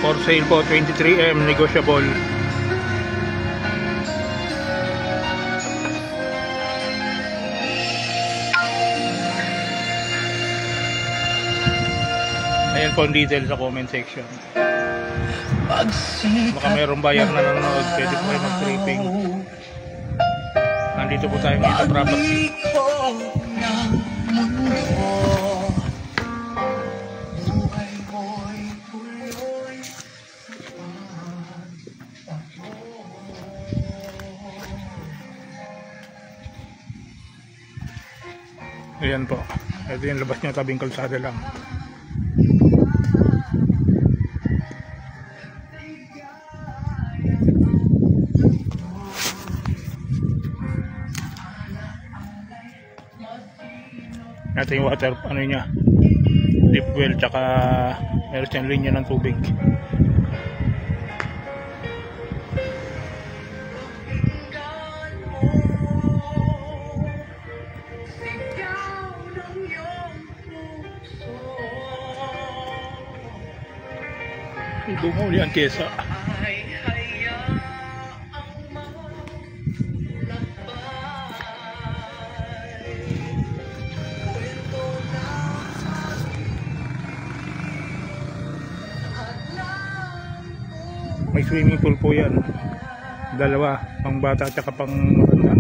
For sale po, 23M, negotiable. Ayan po ang detail sa comment section. Baka mayroong bayar na nanonood, pwede po kayo mag-tripping. Nandito po tayo ngayon sa property. Ayan po, ito yung labas niya, tabing kalsada lang. Ito yung water, ano niya, deep well, tsaka meron siyang linya ng tubig. Bumuli ang kesa. May swimming pool po yan, dalawa, pang bata at pang matanda.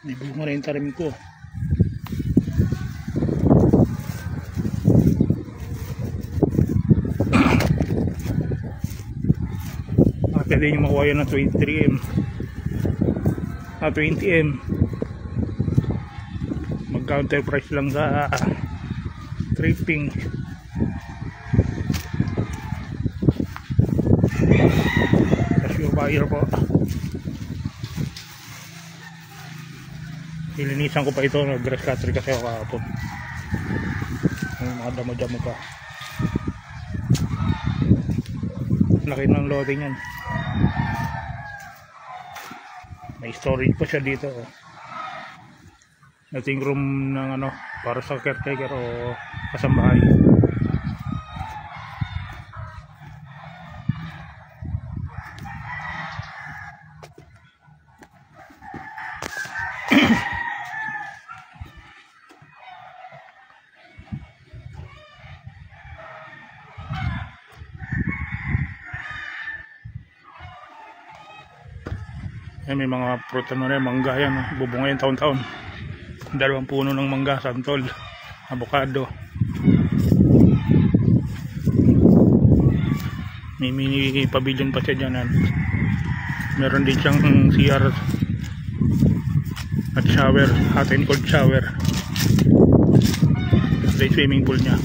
May bunga na yung tarim ko. Pwede nyo makuha yan ng 23M 20M. Mag counter price lang sa tripping. Casio buyer po. Nilinisan ko pa ito, nag-grass cutter kasi ako kahapon. Mga damo-damo pa. Laki ng loading yan. May storage pa siya dito. Nating room ng ano, para sa caretaker o kasambahay. May mga fruit na rin, mangga yan, bubunga yan taon-taon. 2 puno ng mangga, santol, avocado. May mini pavilion pa siya dyan. Meron din siyang CR at shower, hot and cold shower. Ito yung swimming pool niya.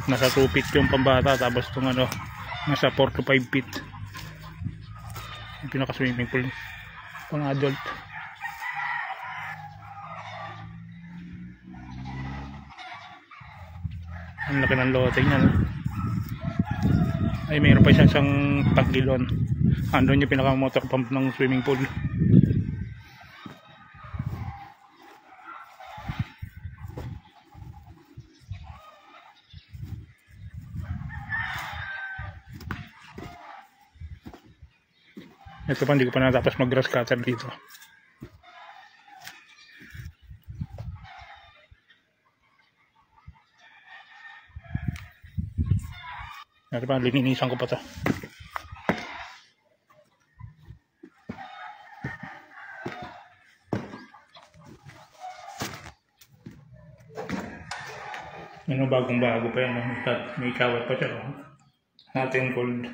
Nasa 2 feet yung pambata, tapos itong ano, nasa 4 to 5 feet yung pinaka swimming pool pang adult. Ang laki ng lote niya, no? Ay, mayroon pa isang tagilon. Andun yung pinaka motor pump ng swimming pool. Ito pa, hindi ko pa natapos mag grass cutter dito. Ito pa, lininisan ko pa to. Ano, bagong bago pa yan. May kawat pa siya. Hot and cold.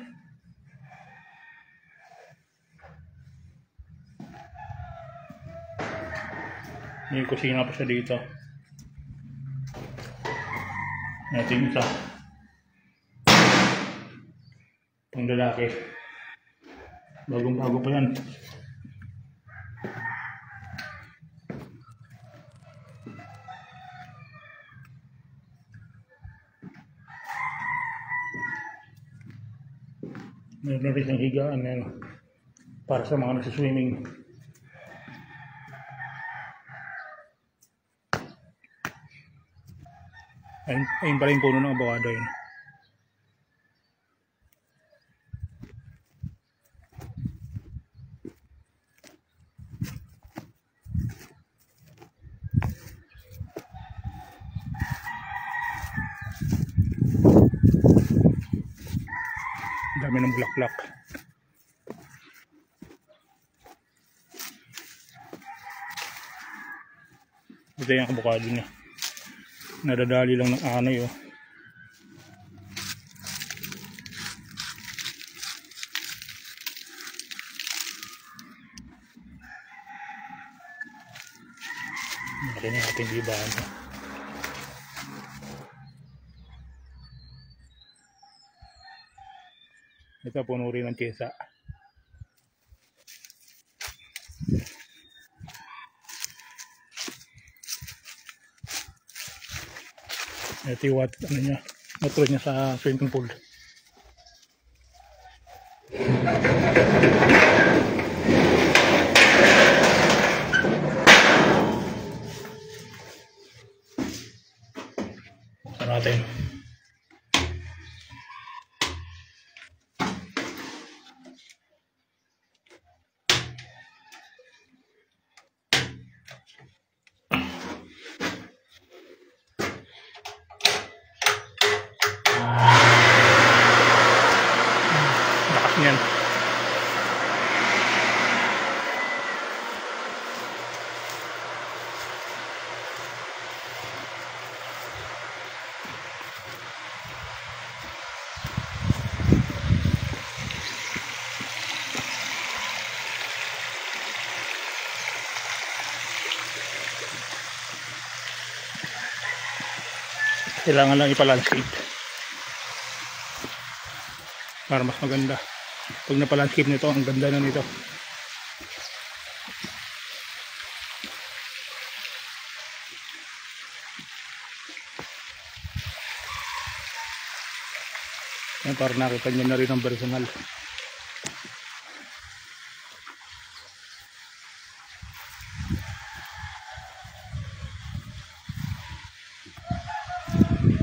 May kusina pa siya dito. Ito yung isa, pang lalaki. Bagong bago pa yan. Meron rin siyang higaan yan para sa mga nagsiswimming. Ayun pala yung puno ng avocado yun. Dami ng bulaklak. Ito yung avocado niya. Nadadali lang ng anoy oh. Malaki na ating libahan. Ito puno rin ng tiyesa. Ito yung ano niya, motor niya sa swimming pool. Buksan natin. Yan. Kailangan lang ipa-landscape para mas maganda. Pag napa-landscape nito, ang ganda na nito. Yan, para nakita nyo na rin ang personal.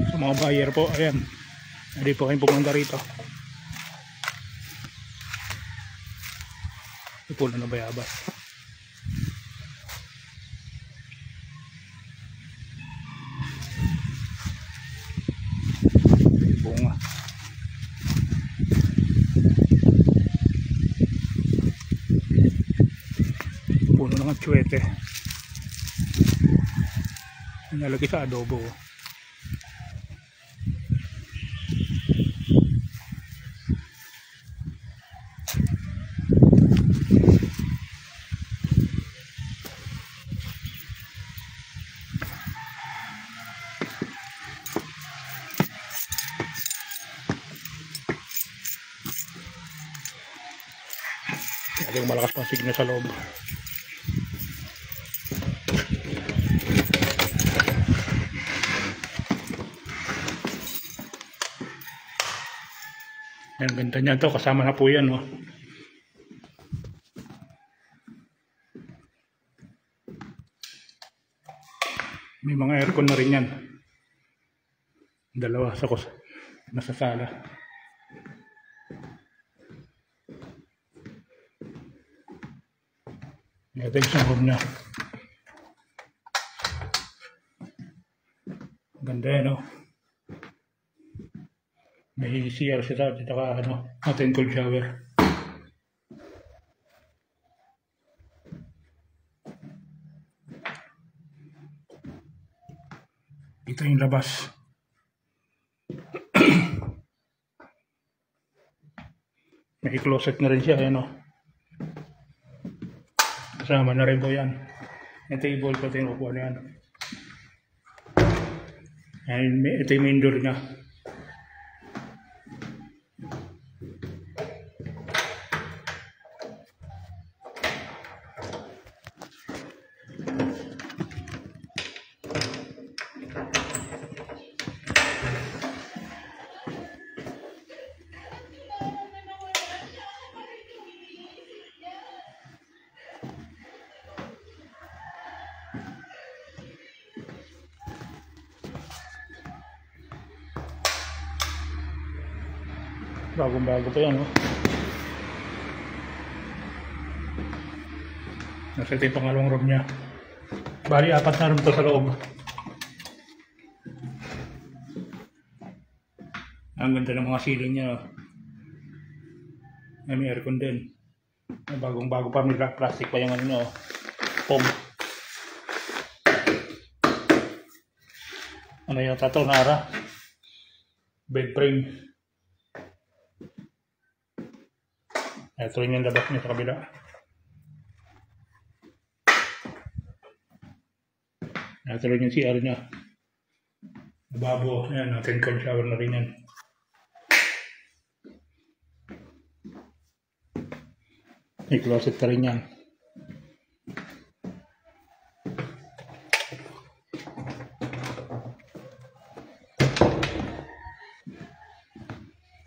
Sa mga buyer po, ayan, hindi po kayong pumunta rito. Puno na bayabas. Bunga. Puno ng atsuete. Nalagay sa adobo. Yung malakas pang signal sa loob. Yan, ganda niya to. Kasama na po yan. Oh. May mga aircon na rin yan. Dalawa sa nasa sala. Ito yung room niya. Ganda yan, no? May CR siya at saka hot and cold shower. Ito yung labas. May closet na rin siya, no? Kasama na rin po yan. Yung table ko, tinukuha na yan. Ito yung main door niya. Bagong bago pa yan, oh. Nasa ito yung pangalawang room niya. Bali, 4 na room to sa loob. Ang ganda ng mga ceiling niya, oh. May aircon din. Bagong bago pa, may plastic pa yung ano niya, oh. Foam. Ano yung tato na ara? Bed frame. Ito rin yung labas niya sa kabila. Ito rin yung CR niya. Lababo. Ayan, natin cold shower na rin yan. May closet ka rin yan.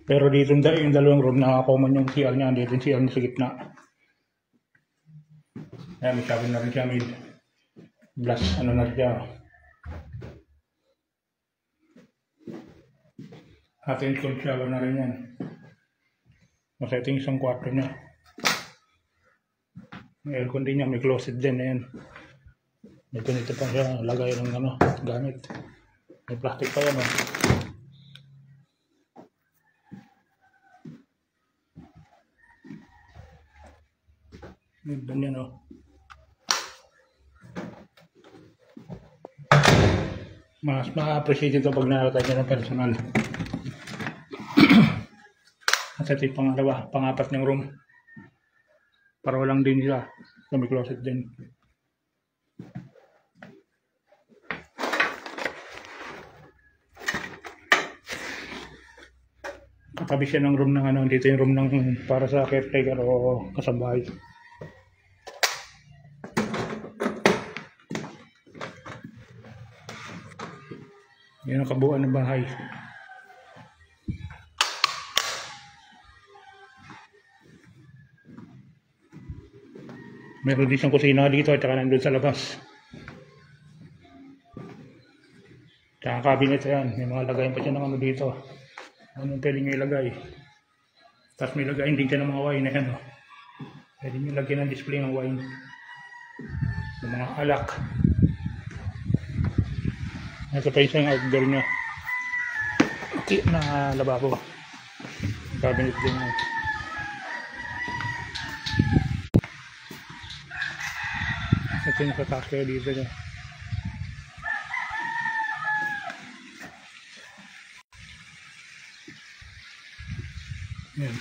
Pero dito yung dalawang room na common yung CR niya. Dito yung CR niya sa gitna. Ayan, may cabin na rin siya. May glass, ano na siya. Atin cold shower na rin yan. Kasi ito yung isang kwarto niya. May aircon din niya, may closet din. Ayan. May ganito pa siya, lagay ng ano, gamit. May plastic pa yan, oh. Ganda niya, no? Mas ma-appreciate ito pag nakakita niya ng personal. At ito yung pangalawa, pang-apat ng room. Para walang din sila. So may closet din. Katabi siya ng room ng ano, dito yung room ng para sa caretaker o kasambahay. Yan ang kabuuan ng bahay. Meron din siyang kusina dito at saka nandun sa labas. Tsaka cabinet yan. May mga lagayan pa siya ng ano dito. Anong pwede nyo ilagay. Tapos may lagayin din siya ng mga wine na yan. Pwede nyo lagyan ng display ng wine. Ng mga alak. Ito pa isang outdoor niya. Okay na lababo. Cabinet din yan. Ito yung katakya dito niya. Yan.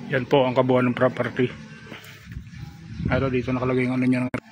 Yan po ang kabuuan ng property. Ito dito nakalagay yung ano niya.